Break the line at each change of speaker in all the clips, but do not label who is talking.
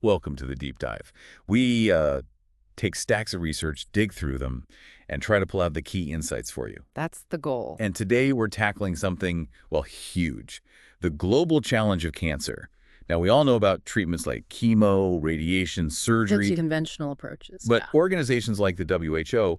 Welcome to the deep dive. We take stacks of research, dig through them, and try to pull out the key insights for you.
That's the goal.
And today we're tackling something, well, huge, the global challenge of cancer. Now, we all know about treatments like chemo, radiation, surgery.
The conventional approaches.
But organizations like the WHO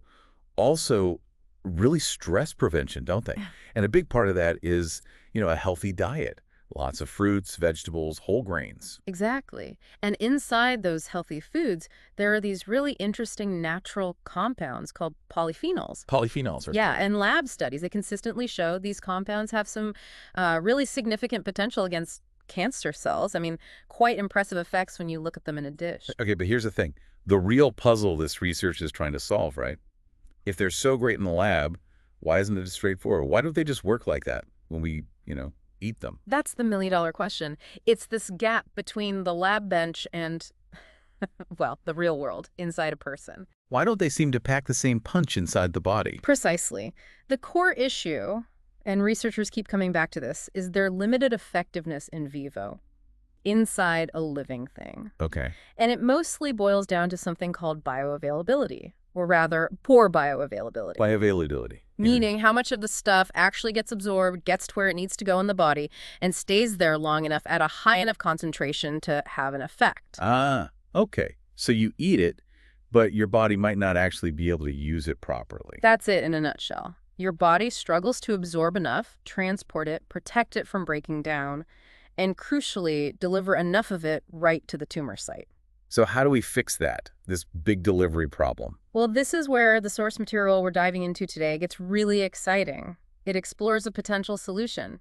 also really stress prevention, don't they? And a big part of that is, a healthy diet. Lots of fruits, vegetables, whole grains.
Exactly. And inside those healthy foods, there are these really interesting natural compounds called polyphenols.
Polyphenols are
Yeah, and lab studies, they consistently show these compounds have some really significant potential against cancer cells. I mean, quite impressive effects when you look at them in a dish.
Okay, but here's the thing. The real puzzle this research is trying to solve, right? If they're so great in the lab, why isn't it straightforward? Why don't they just work like that when we, eat them?
That's the million-dollar question. It's this gap between the lab bench and, well, the real world inside a person.
Why don't they seem to pack the same punch inside the body?
Precisely. The core issue, and researchers keep coming back to this, is their limited effectiveness in vivo, inside a living thing.
Okay.
And it mostly boils down to something called bioavailability, or rather, poor bioavailability.
Bioavailability.
Meaning how much of the stuff actually gets absorbed, gets to where it needs to go in the body, and stays there long enough at a high enough concentration to have an effect.
Ah, okay. So you eat it, but your body might not actually be able to use it properly.
That's it in a nutshell. Your body struggles to absorb enough, transport it, protect it from breaking down, and crucially, deliver enough of it right to the tumor site.
So how do we fix that, this big delivery problem?
Well, this is where the source material we're diving into today gets really exciting. It explores a potential solution.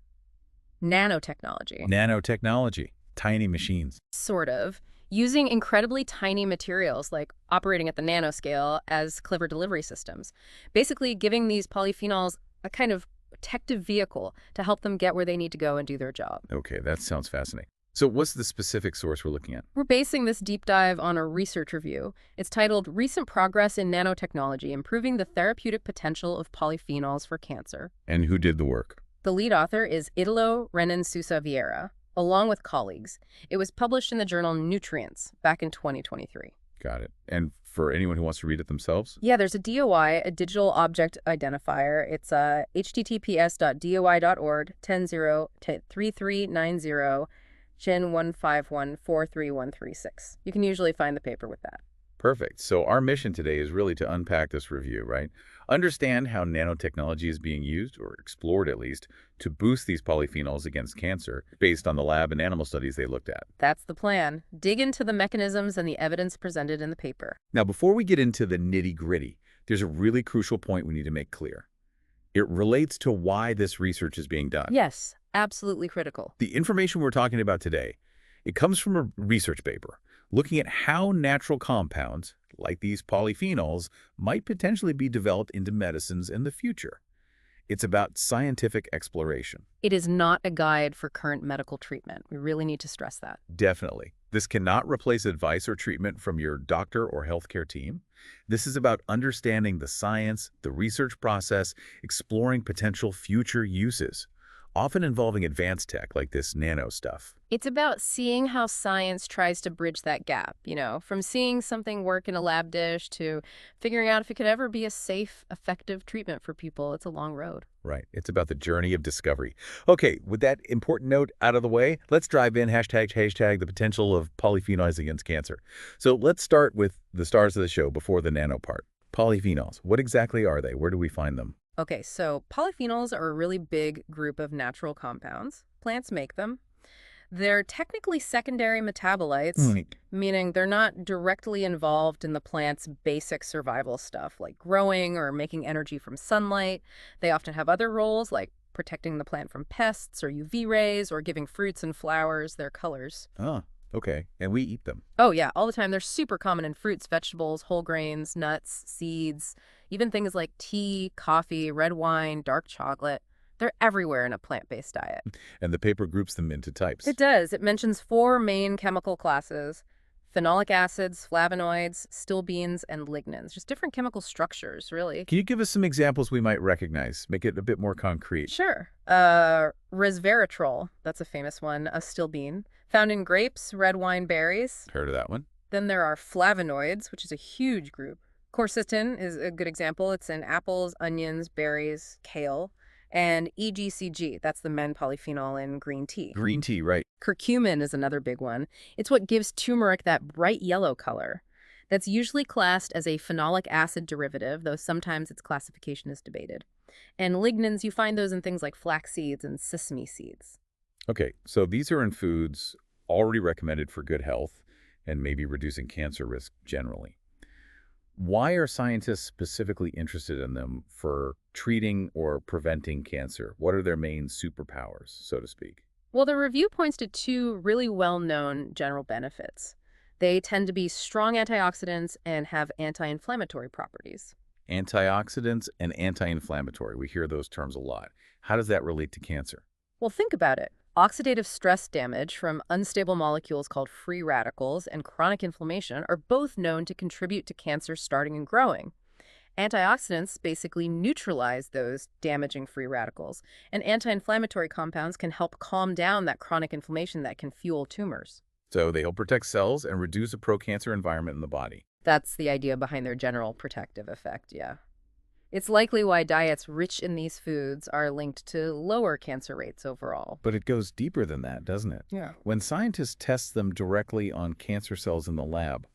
Nanotechnology.
Nanotechnology. Tiny machines.
Sort of. Using incredibly tiny materials, like operating at the nanoscale, as clever delivery systems. Basically giving these polyphenols a kind of protective vehicle to help them get where they need to go and do their job.
Okay, that sounds fascinating. So what's the specific source we're looking at?
We're basing this deep dive on a research review. It's titled Recent Progress in Nanotechnology, Improving the Therapeutic Potential of Polyphenols for Cancer.
And who did the work?
The lead author is Italo Renan Sousa Vieira, along with colleagues. It was published in the journal Nutrients back in 2023.
Got it. And for anyone who wants to read it themselves?
Yeah, there's a DOI, a digital object identifier. It's https.doi.org 10-3390 Gen 151431336. You can usually find the paper with that.
Perfect. So our mission today is really to unpack this review, right? Understand how nanotechnology is being used, or explored at least, to boost these polyphenols against cancer based on the lab and animal studies they looked at.
That's the plan. Dig into the mechanisms and the evidence presented in the paper.
Now, before we get into the nitty-gritty, there's a really crucial point we need to make clear. It relates to why this research is being done.
Yes, absolutely critical.
The information we're talking about today, it comes from a research paper looking at how natural compounds, like these polyphenols, might potentially be developed into medicines in the future. It's about scientific exploration.
It is not a guide for current medical treatment. We really need to stress that.
Definitely. This cannot replace advice or treatment from your doctor or healthcare team. This is about understanding the science, the research process, exploring potential future uses, often involving advanced tech like this nano stuff.
It's about seeing how science tries to bridge that gap, from seeing something work in a lab dish to figuring out if it could ever be a safe, effective treatment for people. It's a long road.
Right. It's about the journey of discovery. Okay, with that important note out of the way, let's drive in hashtag the potential of polyphenols against cancer. So let's start with the stars of the show before the nano part. Polyphenols, what exactly are they? Where do we find them?
Okay, so polyphenols are a really big group of natural compounds. Plants make them. They're technically secondary metabolites, meaning they're not directly involved in the plant's basic survival stuff, like growing or making energy from sunlight. They often have other roles, like protecting the plant from pests or UV rays, or giving fruits and flowers their colors.
Oh, okay. And we eat them.
Oh, yeah, all the time. They're super common in fruits, vegetables, whole grains, nuts, seeds, even things like tea, coffee, red wine, dark chocolate. They're everywhere in a plant-based diet.
And the paper groups them into types.
It does. It mentions 4 main chemical classes: phenolic acids, flavonoids, stilbenes, and lignans. Just different chemical structures, really.
Can you give us some examples we might recognize? Make it a bit more concrete.
Sure. Resveratrol, that's a famous one, a stilbene. Found in grapes, red wine berries.
Heard of that one?
Then there are flavonoids, which is a huge group. Quercetin is a good example. It's in apples, onions, berries, kale. And EGCG, that's the men polyphenol in green tea.
Green tea, right.
Curcumin is another big one. It's what gives turmeric that bright yellow color. That's usually classed as a phenolic acid derivative, though sometimes its classification is debated. And lignans, you find those in things like flax seeds and sesame seeds.
Okay, so these are in foods already recommended for good health and maybe reducing cancer risk generally. Why are scientists specifically interested in them for treating or preventing cancer? What are their main superpowers, so to speak?
Well, the review points to two really well-known general benefits. They tend to be strong antioxidants and have anti-inflammatory properties.
Antioxidants and anti-inflammatory. We hear those terms a lot. How does that relate to cancer?
Well, think about it. Oxidative stress damage from unstable molecules called free radicals and chronic inflammation are both known to contribute to cancer starting and growing. Antioxidants basically neutralize those damaging free radicals, and anti-inflammatory compounds can help calm down that chronic inflammation that can fuel tumors.
So they help protect cells and reduce a pro-cancer environment in the body.
That's the idea behind their general protective effect, yeah. It's likely why diets rich in these foods are linked to lower cancer rates overall.
But it goes deeper than that, doesn't it?
Yeah.
When scientists test them directly on cancer cells in the lab,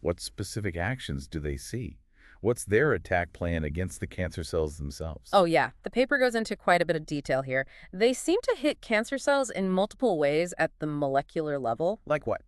what specific actions do they see? What's their attack plan against the cancer cells themselves?
Oh, yeah. The paper goes into quite a bit of detail here. They seem to hit cancer cells in multiple ways at the molecular level.
Like what?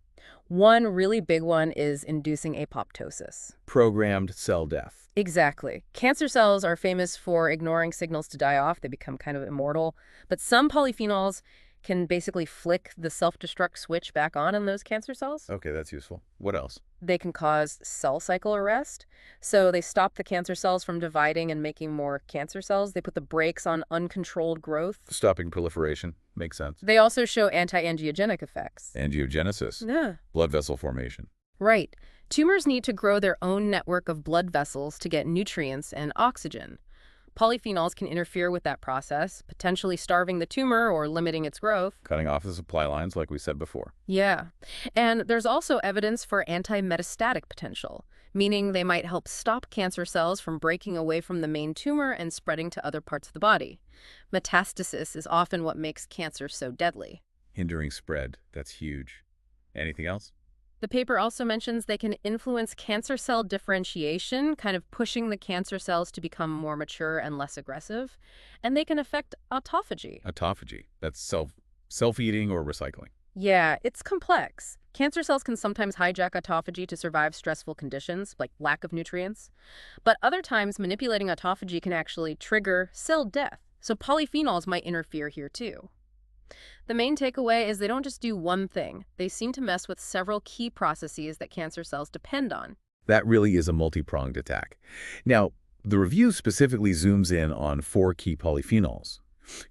One really big one is inducing apoptosis.
Programmed cell death.
Exactly. Cancer cells are famous for ignoring signals to die off. They become kind of immortal. But some polyphenols can basically flick the self-destruct switch back on in those cancer cells.
Okay, that's useful. What else?
They can cause cell cycle arrest. So they stop the cancer cells from dividing and making more cancer cells. They put the brakes on uncontrolled growth.
Stopping proliferation. Makes sense.
They also show anti-angiogenic effects.
Angiogenesis.
Yeah.
Blood vessel formation.
Right. Tumors need to grow their own network of blood vessels to get nutrients and oxygen. Polyphenols can interfere with that process, potentially starving the tumor or limiting its growth.
Cutting off the supply lines, like we said before.
Yeah. And there's also evidence for anti-metastatic potential, meaning they might help stop cancer cells from breaking away from the main tumor and spreading to other parts of the body. Metastasis is often what makes cancer so deadly.
Hindering spread. That's huge. Anything else?
The paper also mentions they can influence cancer cell differentiation, kind of pushing the cancer cells to become more mature and less aggressive. And they can affect autophagy.
Autophagy. That's self-eating or recycling.
Yeah, it's complex. Cancer cells can sometimes hijack autophagy to survive stressful conditions, like lack of nutrients. But other times, manipulating autophagy can actually trigger cell death. So polyphenols might interfere here too. The main takeaway is they don't just do one thing. They seem to mess with several key processes that cancer cells depend on.
That really is a multi-pronged attack. Now, the review specifically zooms in on 4 key polyphenols.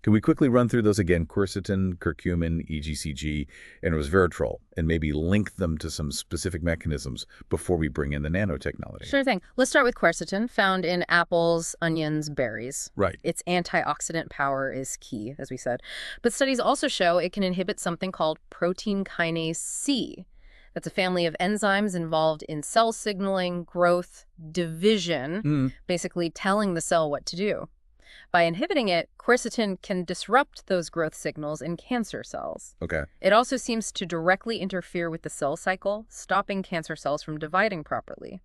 Can we quickly run through those again? Quercetin, curcumin, EGCG, and resveratrol, and maybe link them to some specific mechanisms before we bring in the nanotechnology.
Sure thing. Let's start with quercetin, found in apples, onions, berries.
Right.
Its antioxidant power is key, as we said. But studies also show it can inhibit something called protein kinase C. That's a family of enzymes involved in cell signaling, growth, division, basically telling the cell what to do. By inhibiting it, quercetin can disrupt those growth signals in cancer cells.
Okay.
It also seems to directly interfere with the cell cycle, stopping cancer cells from dividing properly.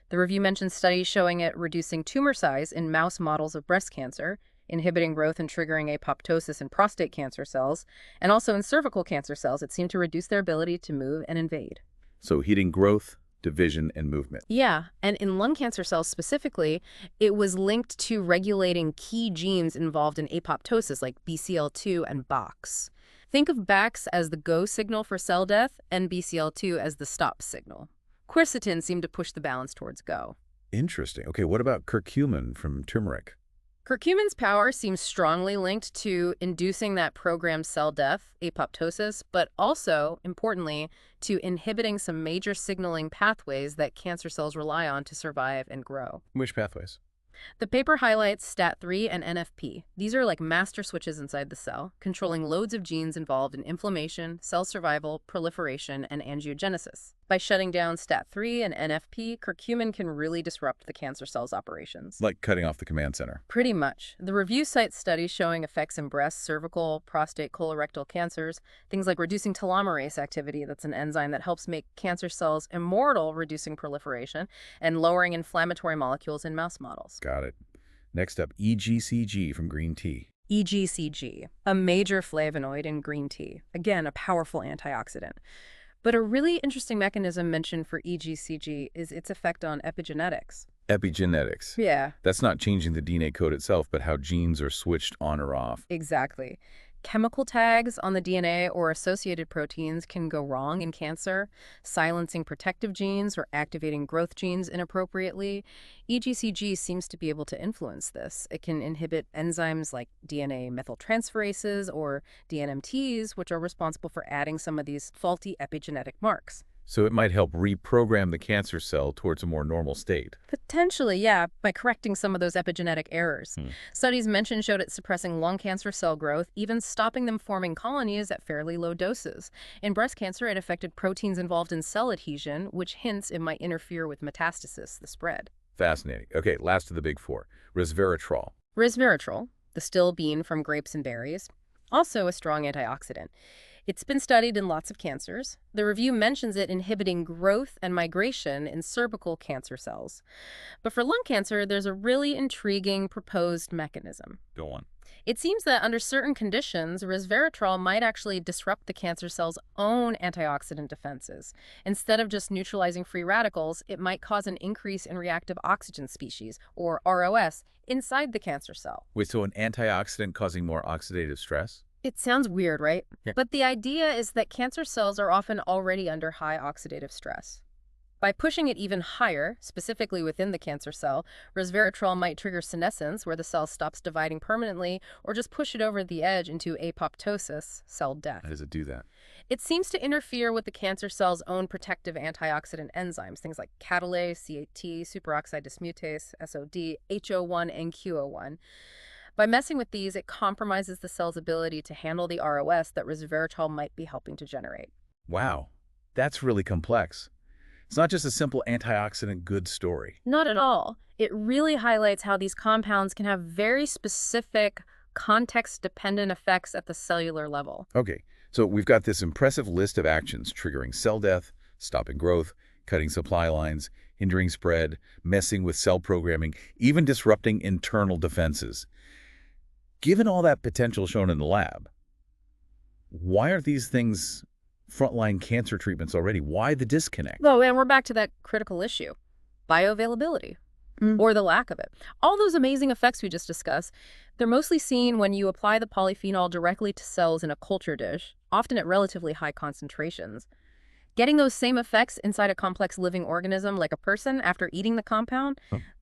The review mentions studies showing it reducing tumor size in mouse models of breast cancer, inhibiting growth and triggering apoptosis in prostate cancer cells, and also in cervical cancer cells, it seemed to reduce their ability to move and invade.
So hitting growth, division, and movement.
Yeah, and in lung cancer cells specifically, it was linked to regulating key genes involved in apoptosis like BCL2 and BOX. Think of BAX as the go signal for cell death and BCL2 as the stop signal. Quercetin seemed to push the balance towards go.
Interesting. Okay, what about curcumin from turmeric?
Curcumin's power seems strongly linked to inducing that programmed cell death, apoptosis, but also, importantly, to inhibiting some major signaling pathways that cancer cells rely on to survive and grow.
Which pathways?
The paper highlights STAT3 and NFP. These are like master switches inside the cell, controlling loads of genes involved in inflammation, cell survival, proliferation, and angiogenesis. By shutting down STAT3 and NFP, curcumin can really disrupt the cancer cell's operations.
Like cutting off the command center.
Pretty much. The review cites studies showing effects in breast, cervical, prostate, colorectal cancers, things like reducing telomerase activity, that's an enzyme that helps make cancer cells immortal, reducing proliferation, and lowering inflammatory molecules in mouse models.
Got it. Next up, EGCG from green tea.
EGCG, a major flavonoid in green tea. Again, a powerful antioxidant. But a really interesting mechanism mentioned for EGCG is its effect on epigenetics.
Epigenetics.
Yeah.
That's not changing the DNA code itself, but how genes are switched on or off.
Exactly. Chemical tags on the DNA or associated proteins can go wrong in cancer, silencing protective genes or activating growth genes inappropriately. EGCG seems to be able to influence this. It can inhibit enzymes like DNA methyltransferases or DNMTs, which are responsible for adding some of these faulty epigenetic marks.
So it might help reprogram the cancer cell towards a more normal state.
Potentially, yeah, by correcting some of those epigenetic errors. Studies mentioned showed it suppressing lung cancer cell growth, even stopping them forming colonies at fairly low doses. In breast cancer, it affected proteins involved in cell adhesion, which hints it might interfere with metastasis, the spread.
Fascinating. Okay, last of the big four, resveratrol.
Resveratrol, the still bean from grapes and berries, also a strong antioxidant. It's been studied in lots of cancers. The review mentions it inhibiting growth and migration in cervical cancer cells. But for lung cancer, there's a really intriguing proposed mechanism.
Go on.
It seems that under certain conditions, resveratrol might actually disrupt the cancer cell's own antioxidant defenses. Instead of just neutralizing free radicals, it might cause an increase in reactive oxygen species, or ROS, inside the cancer cell.
Wait, so an antioxidant causing more oxidative stress?
It sounds weird, right?
Yeah.
But the idea is that cancer cells are often already under high oxidative stress. By pushing it even higher, specifically within the cancer cell, resveratrol might trigger senescence, where the cell stops dividing permanently, or just push it over the edge into apoptosis, cell death.
How does it do that?
It seems to interfere with the cancer cell's own protective antioxidant enzymes, things like catalase, CAT, superoxide dismutase, SOD, HO1, and QO1. By messing with these, it compromises the cell's ability to handle the ROS that resveratrol might be helping to generate.
Wow, that's really complex. It's not just a simple antioxidant good story.
Not at all. It really highlights how these compounds can have very specific, context-dependent effects at the cellular level.
Okay, so we've got this impressive list of actions triggering cell death, stopping growth, cutting supply lines, hindering spread, messing with cell programming, even disrupting internal defenses. Given all that potential shown in the lab, why aren't these things frontline cancer treatments already? Why the disconnect?
Oh, and we're back to that critical issue, bioavailability, or the lack of it. All those amazing effects we just discussed, they're mostly seen when you apply the polyphenol directly to cells in a culture dish, often at relatively high concentrations. Getting those same effects inside a complex living organism like a person after eating the compound,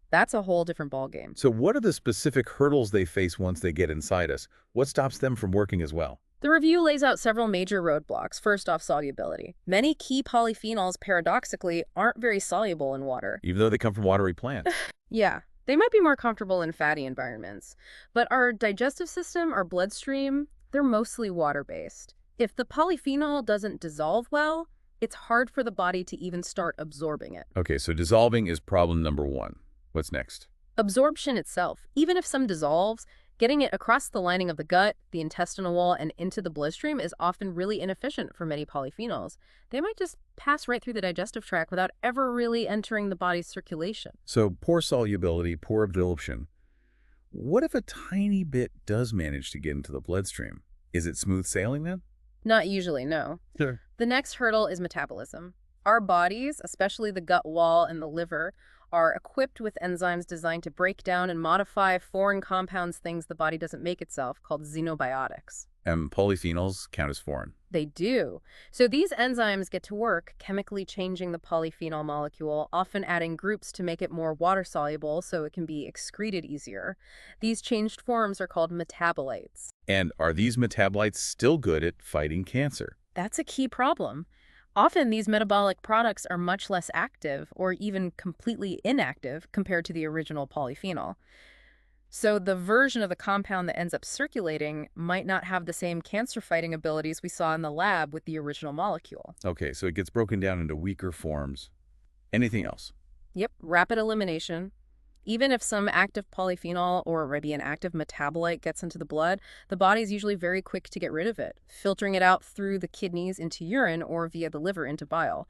that's a whole different ballgame.
So what are the specific hurdles they face once they get inside us? What stops them from working as well?
The review lays out several major roadblocks. First off, solubility. Many key polyphenols, paradoxically, aren't very soluble in water.
Even though they come from watery plants.
Yeah, they might be more comfortable in fatty environments. But our digestive system, our bloodstream, they're mostly water-based. If the polyphenol doesn't dissolve well, it's hard for the body to even start absorbing it.
Okay, so dissolving is problem number one. What's next?
Absorption itself, even if some dissolves, getting it across the lining of the gut, the intestinal wall, and into the bloodstream is often really inefficient for many polyphenols. They might just pass right through the digestive tract without ever really entering the body's circulation.
So poor solubility, poor absorption. What if a tiny bit does manage to get into the bloodstream? Is it smooth sailing then?
Not usually, no.
Sure.
The next hurdle is metabolism. Our bodies, especially the gut wall and the liver, are equipped with enzymes designed to break down and modify foreign compounds, things the body doesn't make itself, called xenobiotics.
And polyphenols count as foreign.
They do. So these enzymes get to work chemically changing the polyphenol molecule, often adding groups to make it more water-soluble so it can be excreted easier. These changed forms are called metabolites.
And are these metabolites still good at fighting cancer?
That's a key problem. Often, these metabolic products are much less active or even completely inactive compared to the original polyphenol. So the version of the compound that ends up circulating might not have the same cancer-fighting abilities we saw in the lab with the original molecule.
Okay, so it gets broken down into weaker forms. Anything else?
Yep, rapid elimination. Even if some active polyphenol or maybe an active metabolite gets into the blood, the body's usually very quick to get rid of it, filtering it out through the kidneys into urine or via the liver into bile.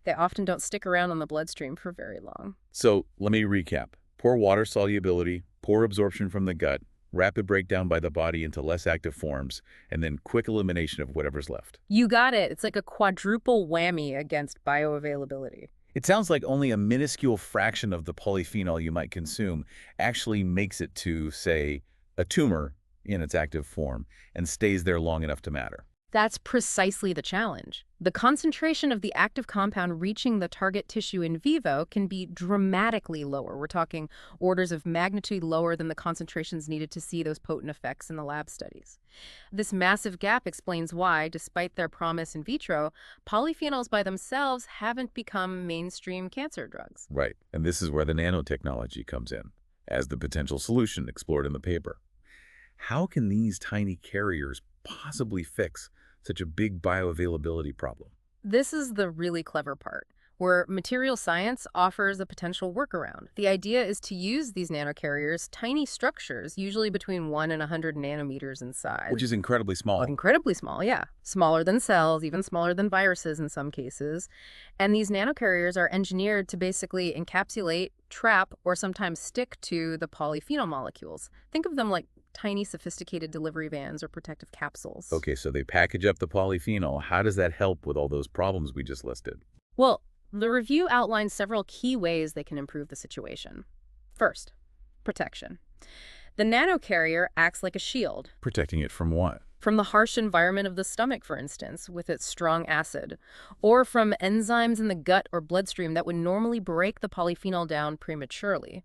They often don't stick around on the bloodstream for very long.
So let me recap. Poor water solubility, poor absorption from the gut, rapid breakdown by the body into less active forms, and then quick elimination of whatever's left.
You got it. It's like a quadruple whammy against bioavailability.
It sounds like only a minuscule fraction of the polyphenol you might consume actually makes it to, say, a tumor in its active form and stays there long enough to matter.
That's precisely the challenge. The concentration of the active compound reaching the target tissue in vivo can be dramatically lower. We're talking orders of magnitude lower than the concentrations needed to see those potent effects in the lab studies. This massive gap explains why, despite their promise in vitro, polyphenols by themselves haven't become mainstream cancer drugs.
Right, and this is where the nanotechnology comes in, as the potential solution explored in the paper. How can these tiny carriers possibly fix such a big bioavailability problem?
This is the really clever part, where material science offers a potential workaround. The idea is to use these nanocarriers, tiny structures, usually between 1 and 100 nanometers in size.
Which is incredibly small.
Incredibly small, yeah. Smaller than cells, even smaller than viruses in some cases. And these nanocarriers are engineered to basically encapsulate, trap, or sometimes stick to the polyphenol molecules. Think of them like tiny sophisticated delivery vans or protective capsules.
Okay, so they package up the polyphenol. How does that help with all those problems we just listed?
Well, the review outlines several key ways they can improve the situation. First, protection. The nanocarrier acts like a shield.
Protecting it from what?
From the harsh environment of the stomach, for instance, with its strong acid, or from enzymes in the gut or bloodstream that would normally break the polyphenol down prematurely.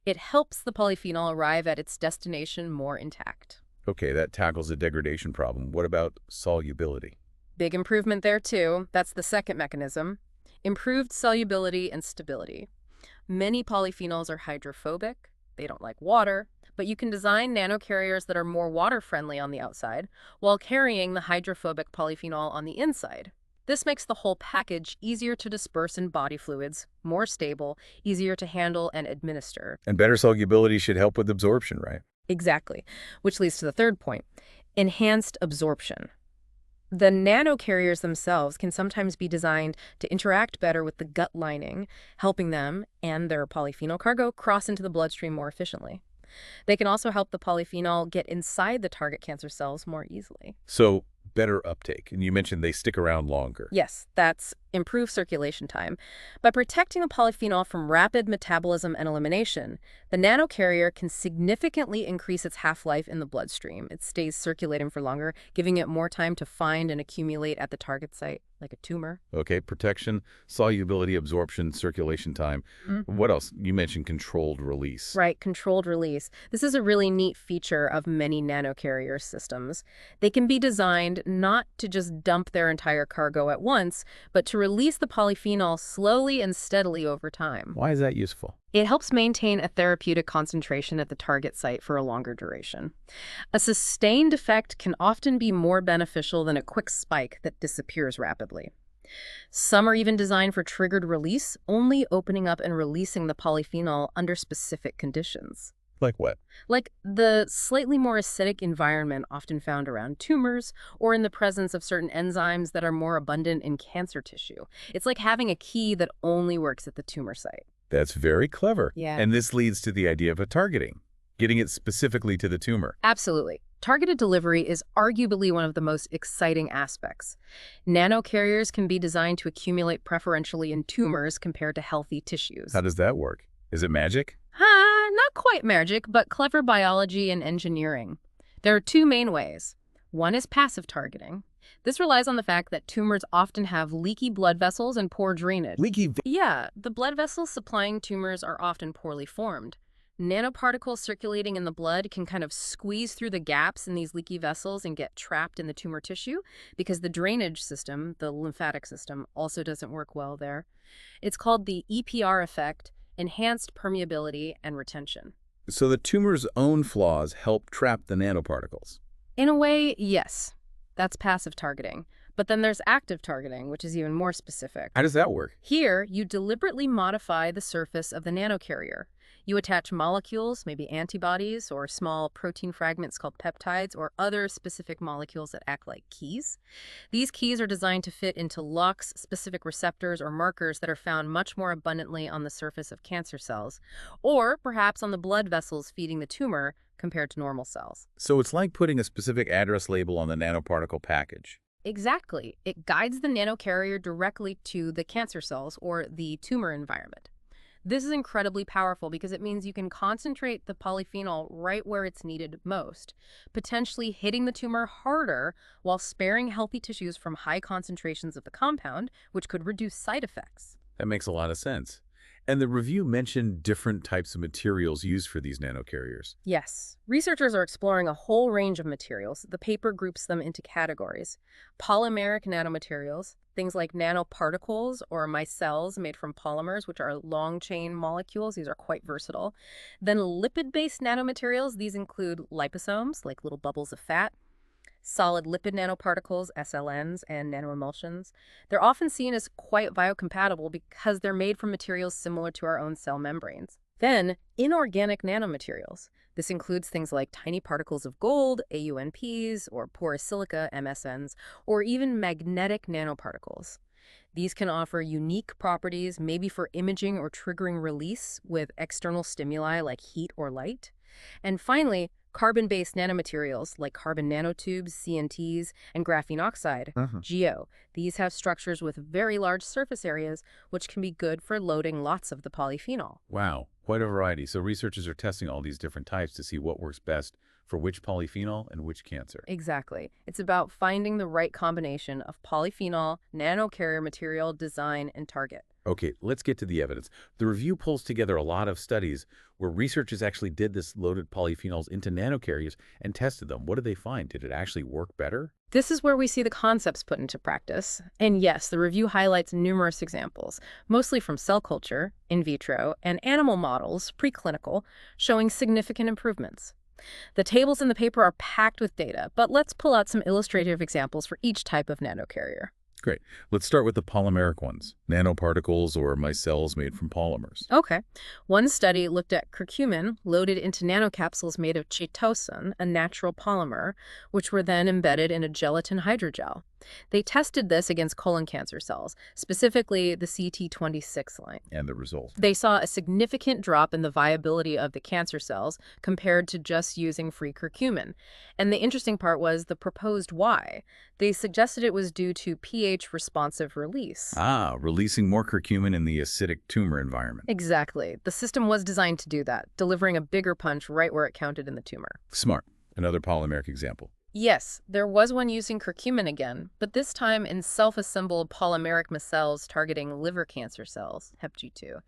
It helps the polyphenol arrive at its destination more intact.
Okay, that tackles the degradation problem. What about solubility?
Big improvement there, too. That's the second mechanism. Improved solubility and stability. Many polyphenols are hydrophobic. They don't like water. But you can design nanocarriers that are more water-friendly on the outside while carrying the hydrophobic polyphenol on the inside. This makes the whole package easier to disperse in body fluids, more stable, easier to handle and administer.
And better solubility should help with absorption, right?
Exactly, which leads to the third point, enhanced absorption. The nanocarriers themselves can sometimes be designed to interact better with the gut lining, helping them and their polyphenol cargo cross into the bloodstream more efficiently. They can also help the polyphenol get inside the target cancer cells more easily.
So, better uptake. And you mentioned they stick around longer.
Yes, that's improved circulation time. By protecting the polyphenol from rapid metabolism and elimination, the nanocarrier can significantly increase its half-life in the bloodstream. It stays circulating for longer, giving it more time to find and accumulate at the target site, like a tumor.
Okay, protection, solubility, absorption, circulation time. What else? You mentioned controlled release.
Right, controlled release. This is a really neat feature of many nanocarrier systems. They can be designed not to just dump their entire cargo at once, but to release the polyphenol slowly and steadily over time.
Why is that useful?
It helps maintain a therapeutic concentration at the target site for a longer duration. A sustained effect can often be more beneficial than a quick spike that disappears rapidly. Some are even designed for triggered release, only opening up and releasing the polyphenol under specific conditions.
Like what?
Like the slightly more acidic environment often found around tumors or in the presence of certain enzymes that are more abundant in cancer tissue. It's like having a key that only works at the tumor site.
That's very clever.
Yeah.
And this leads to the idea of a targeting, getting it specifically to the tumor.
Absolutely. Targeted delivery is arguably one of the most exciting aspects. Nanocarriers can be designed to accumulate preferentially in tumors compared to healthy tissues.
How does that work? Is it magic?
Not quite magic, but clever biology and engineering. There are two main ways. One is passive targeting. This relies on the fact that tumors often have leaky blood vessels and poor drainage.
Leaky.
Yeah, the blood vessels supplying tumors are often poorly formed. Nanoparticles circulating in the blood can kind of squeeze through the gaps in these leaky vessels and get trapped in the tumor tissue because the drainage system, the lymphatic system, also doesn't work well there. It's called the EPR effect, enhanced permeability and retention.
So the tumor's own flaws help trap the nanoparticles.
In a way, yes. That's passive targeting. But then there's active targeting, which is even more specific.
How does that work?
Here, you deliberately modify the surface of the nanocarrier. You attach molecules, maybe antibodies, or small protein fragments called peptides, or other specific molecules that act like keys. These keys are designed to fit into locks, specific receptors, or markers that are found much more abundantly on the surface of cancer cells, or perhaps on the blood vessels feeding the tumor compared to normal cells.
So it's like putting a specific address label on the nanoparticle package.
Exactly. It guides the nanocarrier directly to the cancer cells or the tumor environment. This is incredibly powerful because it means you can concentrate the polyphenol right where it's needed most, potentially hitting the tumor harder while sparing healthy tissues from high concentrations of the compound, which could reduce side effects.
That makes a lot of sense. And the review mentioned different types of materials used for these nanocarriers.
Yes. Researchers are exploring a whole range of materials. The paper groups them into categories. Polymeric nanomaterials, things like nanoparticles or micelles made from polymers, which are long-chain molecules. These are quite versatile. Then lipid-based nanomaterials. These include liposomes, like little bubbles of fat, solid lipid nanoparticles, SLNs, and nanoemulsions. They're often seen as quite biocompatible because they're made from materials similar to our own cell membranes. Then, inorganic nanomaterials. This includes things like tiny particles of gold, AUNPs, or porous silica, MSNs, or even magnetic nanoparticles. These can offer unique properties, maybe for imaging or triggering release with external stimuli like heat or light. And finally, carbon-based nanomaterials like carbon nanotubes, CNTs, and graphene oxide, GO. These have structures with very large surface areas, which can be good for loading lots of the polyphenol.
Wow, quite a variety. So researchers are testing all these different types to see what works best for which polyphenol and which cancer.
Exactly. It's about finding the right combination of polyphenol, nanocarrier material, design, and target.
Okay, let's get to the evidence. The review pulls together a lot of studies where researchers actually did this loaded polyphenols into nanocarriers and tested them. What did they find? Did it actually work better?
This is where we see the concepts put into practice. And yes, the review highlights numerous examples, mostly from cell culture, in vitro, and animal models, preclinical, showing significant improvements. The tables in the paper are packed with data, but let's pull out some illustrative examples for each type of nanocarrier.
Great. Let's start with the polymeric ones, nanoparticles or micelles made from polymers.
Okay. One study looked at curcumin loaded into nanocapsules made of chitosan, a natural polymer, which were then embedded in a gelatin hydrogel. They tested this against colon cancer cells, specifically the CT26 line.
And the result?
They saw a significant drop in the viability of the cancer cells compared to just using free curcumin. And the interesting part was the proposed why. They suggested it was due to pH-responsive release.
Ah, releasing more curcumin in the acidic tumor environment.
Exactly. The system was designed to do that, delivering a bigger punch right where it counted in the tumor.
Smart. Another polymeric example.
Yes, there was one using curcumin again, but this time in self-assembled polymeric micelles targeting liver cancer cells, HepG2.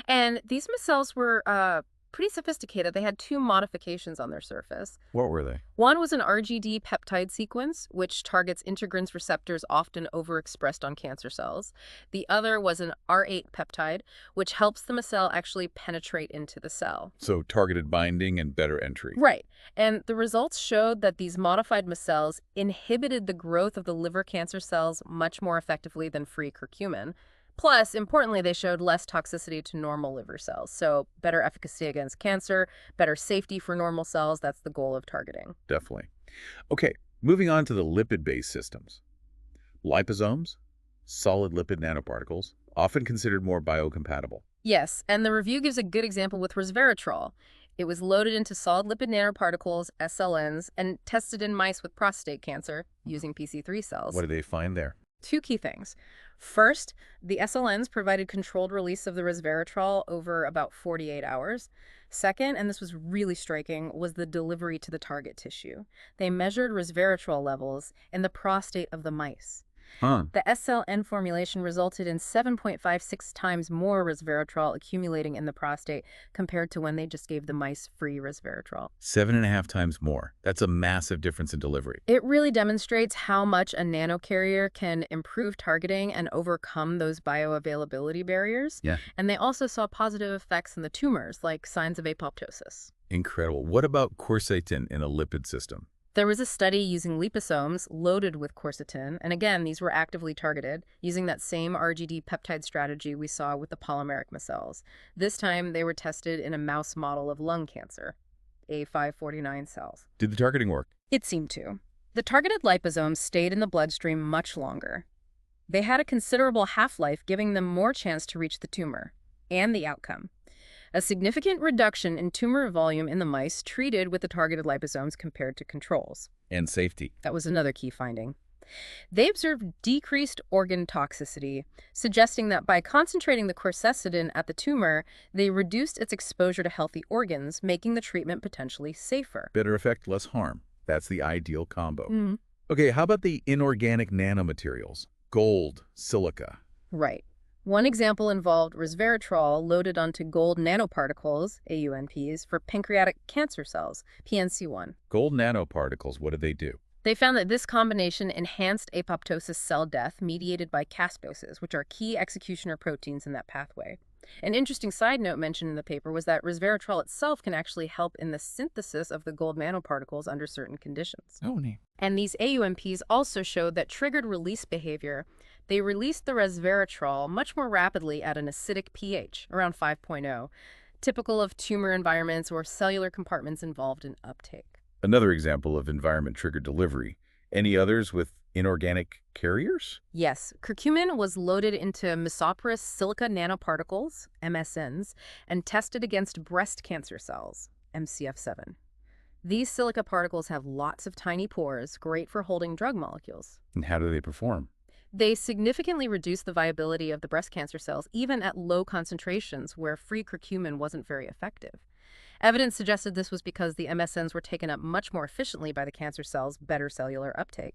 And these micelles were pretty sophisticated. They had two modifications on their surface.
What were they?
One was an RGD peptide sequence, which targets integrins receptors often overexpressed on cancer cells. The other was an R8 peptide, which helps the micelle actually penetrate into the cell.
So targeted binding and better entry.
Right. And the results showed that these modified micelles inhibited the growth of the liver cancer cells much more effectively than free curcumin. Plus, importantly, they showed less toxicity to normal liver cells. So better efficacy against cancer, better safety for normal cells. That's the goal of targeting.
Definitely. Okay, moving on to the lipid-based systems. Liposomes, solid lipid nanoparticles, often considered more biocompatible.
Yes, and the review gives a good example with resveratrol. It was loaded into solid lipid nanoparticles, SLNs, and tested in mice with prostate cancer using PC3 cells.
What did they find there?
Two key things. First, the SLNs provided controlled release of the resveratrol over about 48 hours. Second, and this was really striking, was the delivery to the target tissue. They measured resveratrol levels in the prostate of the mice.
Huh.
The SLN formulation resulted in 7.56 times more resveratrol accumulating in the prostate compared to when they just gave the mice free resveratrol.
7.5 times more. That's a massive difference in delivery.
It really demonstrates how much a nanocarrier can improve targeting and overcome those bioavailability barriers.
Yeah.
And they also saw positive effects in the tumors, like signs of apoptosis.
Incredible. What about quercetin in a lipid system?
There was a study using liposomes loaded with quercetin, and again, these were actively targeted, using that same RGD peptide strategy we saw with the polymeric micelles. This time, they were tested in a mouse model of lung cancer, A549 cells.
Did the targeting work?
It seemed to. The targeted liposomes stayed in the bloodstream much longer. They had a considerable half-life, giving them more chance to reach the tumor, and the outcome. A significant reduction in tumor volume in the mice treated with the targeted liposomes compared to controls.
And safety.
That was another key finding. They observed decreased organ toxicity, suggesting that by concentrating the quercetin at the tumor, they reduced its exposure to healthy organs, making the treatment potentially safer.
Better effect, less harm. That's the ideal combo. Okay, how about the inorganic nanomaterials? Gold, silica.
Right. One example involved resveratrol loaded onto gold nanoparticles, AUNPs, for pancreatic cancer cells, PNC1.
Gold nanoparticles, what do they do?
They found that this combination enhanced apoptosis cell death mediated by casposes, which are key executioner proteins in that pathway. An interesting side note mentioned in the paper was that resveratrol itself can actually help in the synthesis of the gold nanoparticles under certain conditions.
Oh, neat.
And these AUNPs also showed that triggered release behavior. They released the resveratrol much more rapidly at an acidic pH, around 5.0, typical of tumor environments or cellular compartments involved in uptake.
Another example of environment-triggered delivery. Any others with inorganic carriers?
Yes, curcumin was loaded into mesoporous silica nanoparticles, MSNs, and tested against breast cancer cells, MCF7. These silica particles have lots of tiny pores, great for holding drug molecules.
And how do they perform?
They significantly reduce the viability of the breast cancer cells, even at low concentrations where free curcumin wasn't very effective. Evidence suggested this was because the MSNs were taken up much more efficiently by the cancer cells' better cellular uptake.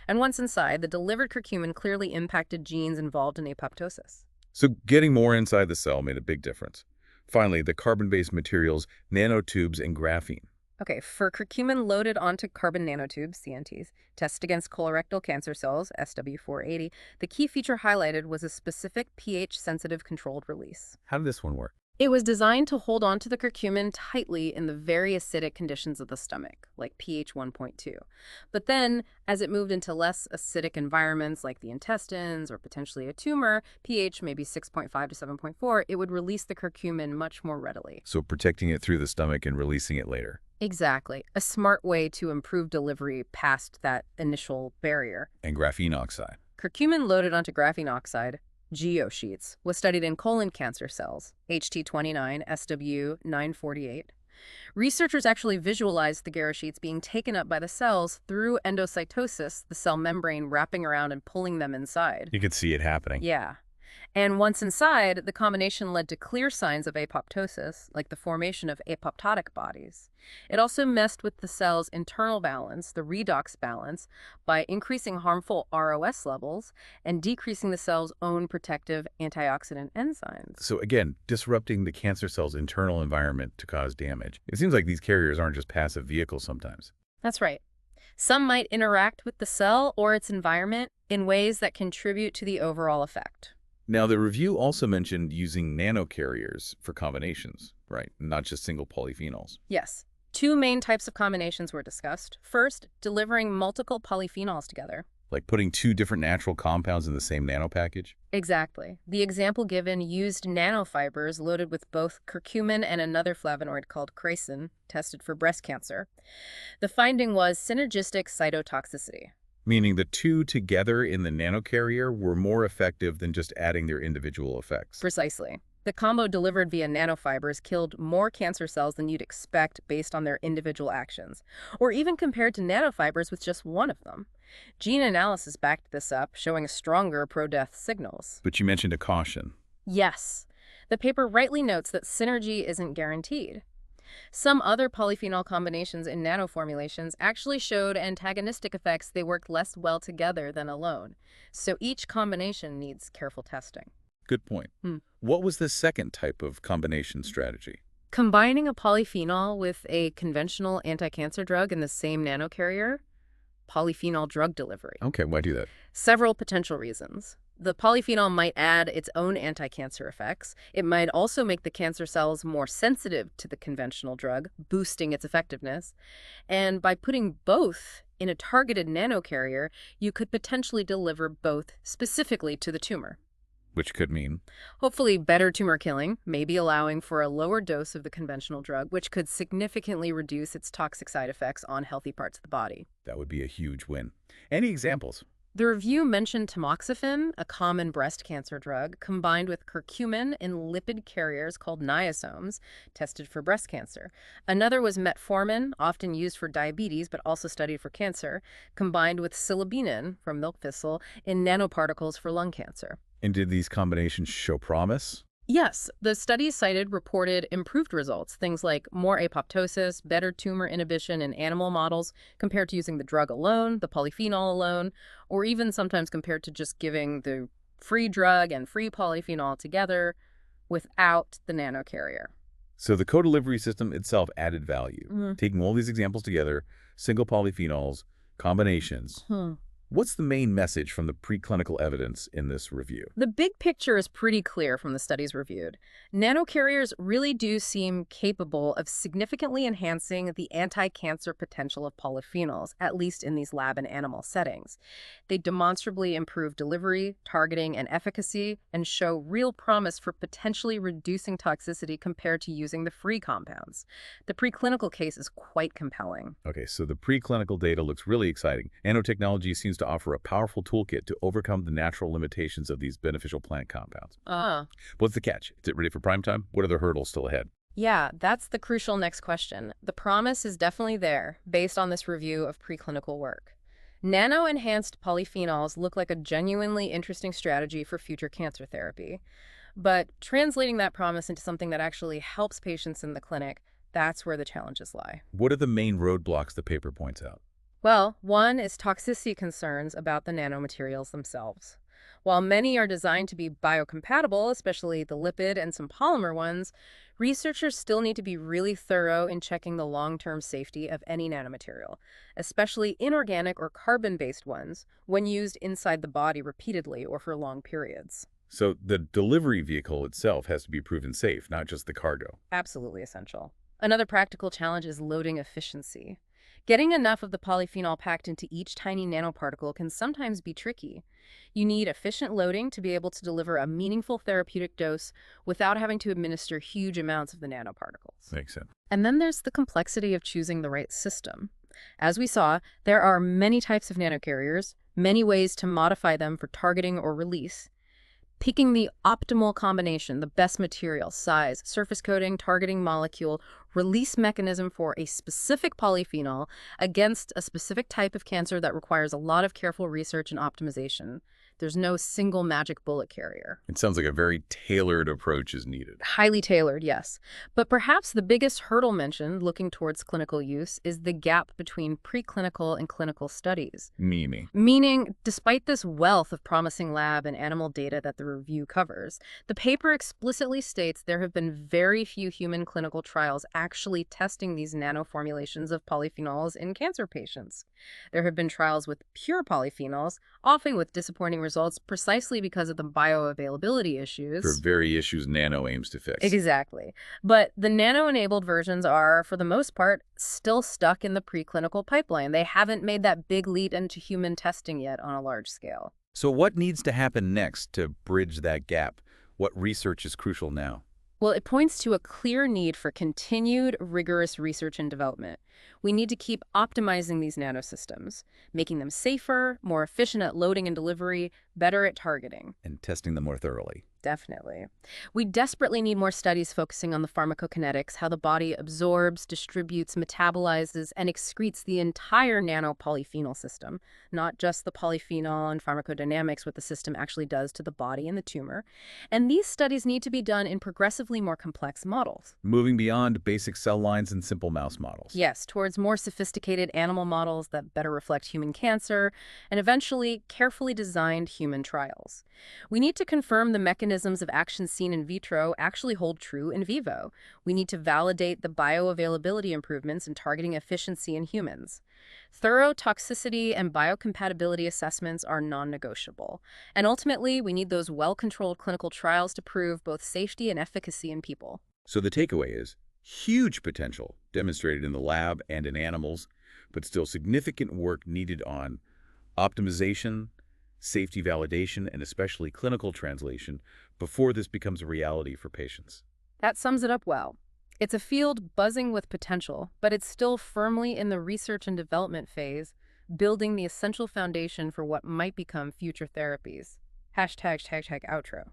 And once inside, the delivered curcumin clearly impacted genes involved in apoptosis.
So getting more inside the cell made a big difference. Finally, the carbon-based materials, nanotubes, and graphene.
Okay, for curcumin loaded onto carbon nanotubes, CNTs, tested against colorectal cancer cells, SW480, the key feature highlighted was a specific pH-sensitive controlled release.
How did this one work?
It was designed to hold on to the curcumin tightly in the very acidic conditions of the stomach, like pH 1.2. But then, as it moved into less acidic environments like the intestines or potentially a tumor, pH maybe 6.5 to 7.4, it would release the curcumin much more readily.
So protecting it through the stomach and releasing it later.
Exactly. A smart way to improve delivery past that initial barrier.
And graphene oxide.
Curcumin loaded onto graphene oxide, geosheets, was studied in colon cancer cells, HT29, SW948. Researchers actually visualized the geosheets being taken up by the cells through endocytosis, the cell membrane wrapping around and pulling them inside.
You could see it happening.
Yeah. And once inside, the combination led to clear signs of apoptosis, like the formation of apoptotic bodies. It also messed with the cell's internal balance, the redox balance, by increasing harmful ROS levels and decreasing the cell's own protective antioxidant enzymes.
So again, disrupting the cancer cell's internal environment to cause damage. It seems like these carriers aren't just passive vehicles sometimes.
That's right. Some might interact with the cell or its environment in ways that contribute to the overall effect.
Now, the review also mentioned using nano-carriers for combinations, right? Not just single polyphenols.
Yes. Two main types of combinations were discussed. First, delivering multiple polyphenols together.
Like putting two different natural compounds in the same nanopackage?
Exactly. The example given used nanofibers loaded with both curcumin and another flavonoid called quercetin, tested for breast cancer. The finding was synergistic cytotoxicity.
Meaning the two together in the nanocarrier were more effective than just adding their individual effects.
Precisely. The combo delivered via nanofibers killed more cancer cells than you'd expect based on their individual actions, or even compared to nanofibers with just one of them. Gene analysis backed this up, showing stronger pro-death signals.
But you mentioned a caution.
Yes. The paper rightly notes that synergy isn't guaranteed. Some other polyphenol combinations in nanoformulations actually showed antagonistic effects. They worked less well together than alone. So each combination needs careful testing.
Good point. What was the second type of combination strategy?
Combining a polyphenol with a conventional anti-cancer drug in the same nanocarrier, polyphenol drug delivery.
Okay, why do that?
Several potential reasons. The polyphenol might add its own anti-cancer effects. It might also make the cancer cells more sensitive to the conventional drug, boosting its effectiveness. And by putting both in a targeted nanocarrier, you could potentially deliver both specifically to the tumor.
Which could mean?
Hopefully better tumor killing, maybe allowing for a lower dose of the conventional drug, which could significantly reduce its toxic side effects on healthy parts of the body.
That would be a huge win. Any examples?
The review mentioned tamoxifen, a common breast cancer drug, combined with curcumin in lipid carriers called niasomes, tested for breast cancer. Another was metformin, often used for diabetes but also studied for cancer, combined with silibinin from milk thistle in nanoparticles for lung cancer.
And did these combinations show promise?
Yes, the studies cited reported improved results, things like more apoptosis, better tumor inhibition in animal models compared to using the drug alone, the polyphenol alone, or even sometimes compared to just giving the free drug and free polyphenol together without the nanocarrier.
So the co-delivery system itself added value. Taking all these examples together, single polyphenols, combinations. What's the main message from the preclinical evidence in this review?
The big picture is pretty clear from the studies reviewed. Nanocarriers really do seem capable of significantly enhancing the anti-cancer potential of polyphenols, at least in these lab and animal settings. They demonstrably improve delivery, targeting, and efficacy, and show real promise for potentially reducing toxicity compared to using the free compounds. The preclinical case is quite compelling.
Okay, so the preclinical data looks really exciting. Nanotechnology seems to offer a powerful toolkit to overcome the natural limitations of these beneficial plant compounds. What's the catch? Is it ready for prime time? What are the hurdles still ahead?
Yeah, that's the crucial next question. The promise is definitely there, based on this review of preclinical work. Nano-enhanced polyphenols look like a genuinely interesting strategy for future cancer therapy. But translating that promise into something that actually helps patients in the clinic, that's where the challenges lie.
What are the main roadblocks the paper points out?
Well, one is toxicity concerns about the nanomaterials themselves. While many are designed to be biocompatible, especially the lipid and some polymer ones, researchers still need to be really thorough in checking the long-term safety of any nanomaterial, especially inorganic or carbon-based ones, when used inside the body repeatedly or for long periods.
So the delivery vehicle itself has to be proven safe, not just the cargo.
Absolutely essential. Another practical challenge is loading efficiency. Getting enough of the polyphenol packed into each tiny nanoparticle can sometimes be tricky. You need efficient loading to be able to deliver a meaningful therapeutic dose without having to administer huge amounts of the nanoparticles.
Makes sense.
And then there's the complexity of choosing the right system. As we saw, there are many types of nanocarriers, many ways to modify them for targeting or release. Picking the optimal combination, the best material, size, surface coating, targeting molecule, release mechanism for a specific polyphenol against a specific type of cancer that requires a lot of careful research and optimization. There's no single magic bullet carrier.
It sounds like a very tailored approach is needed.
Highly tailored, yes. But perhaps the biggest hurdle mentioned looking towards clinical use is the gap between preclinical and clinical studies. Meaning, despite this wealth of promising lab and animal data that the review covers, the paper explicitly states there have been very few human clinical trials actually testing these nanoformulations of polyphenols in cancer patients. There have been trials with pure polyphenols, often with disappointing results precisely because of the bioavailability issues.
For very issues nano aims to fix.
Exactly. But the nano-enabled versions are, for the most part, still stuck in the preclinical pipeline. They haven't made that big leap into human testing yet on a large scale.
So what needs to happen next to bridge that gap? What research is crucial now?
Well, it points to a clear need for continued, rigorous research and development. We need to keep optimizing these nanosystems, making them safer, more efficient at loading and delivery, better at targeting.
And testing them more thoroughly.
Definitely. We desperately need more studies focusing on the pharmacokinetics, how the body absorbs, distributes, metabolizes, and excretes the entire nanopolyphenol system, not just the polyphenol and pharmacodynamics, what the system actually does to the body and the tumor. And these studies need to be done in progressively more complex models.
Moving beyond basic cell lines and simple mouse models.
Yes, towards more sophisticated animal models that better reflect human cancer, and eventually carefully designed human trials. We need to confirm the mechanisms of action seen in vitro actually hold true in vivo. We need to validate the bioavailability improvements and targeting efficiency in humans. Thorough toxicity and biocompatibility assessments are non-negotiable. And ultimately, we need those well-controlled clinical trials to prove both safety and efficacy in people.
So the takeaway is huge potential demonstrated in the lab and in animals, but still significant work needed on optimization, safety validation, and especially clinical translation before this becomes a reality for patients.
That sums it up well. It's a field buzzing with potential, but it's still firmly in the research and development phase, building the essential foundation for what might become future therapies. #outro.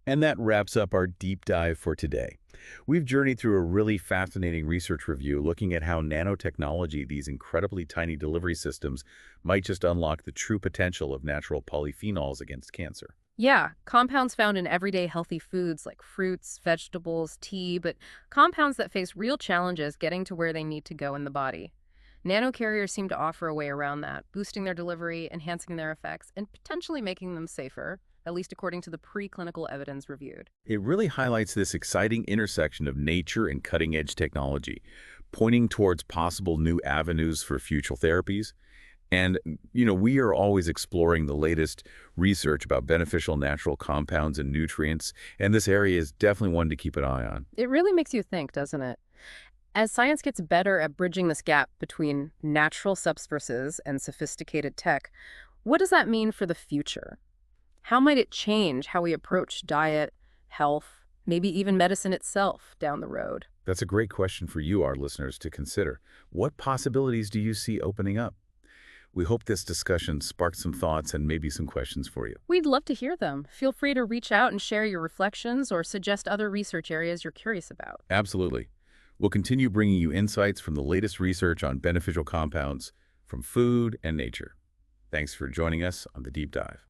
And that wraps up our deep dive for today. We've journeyed through a really fascinating research review looking at how nanotechnology, these incredibly tiny delivery systems, might just unlock the true potential of natural polyphenols against cancer.
Yeah, compounds found in everyday healthy foods like fruits, vegetables, tea, but compounds that face real challenges getting to where they need to go in the body. Nano-carriers seem to offer a way around that, boosting their delivery, enhancing their effects, and potentially making them safer, at least according to the preclinical evidence reviewed.
It really highlights this exciting intersection of nature and cutting-edge technology, pointing towards possible new avenues for future therapies. And, we are always exploring the latest research about beneficial natural compounds and nutrients, and this area is definitely one to keep an eye on.
It really makes you think, doesn't it? As science gets better at bridging this gap between natural substances and sophisticated tech, what does that mean for the future? How might it change how we approach diet, health, maybe even medicine itself down the road?
That's a great question for you, our listeners, to consider. What possibilities do you see opening up? We hope this discussion sparked some thoughts and maybe some questions for you.
We'd love to hear them. Feel free to reach out and share your reflections or suggest other research areas you're curious about.
Absolutely. We'll continue bringing you insights from the latest research on beneficial compounds from food and nature. Thanks for joining us on The Deep Dive.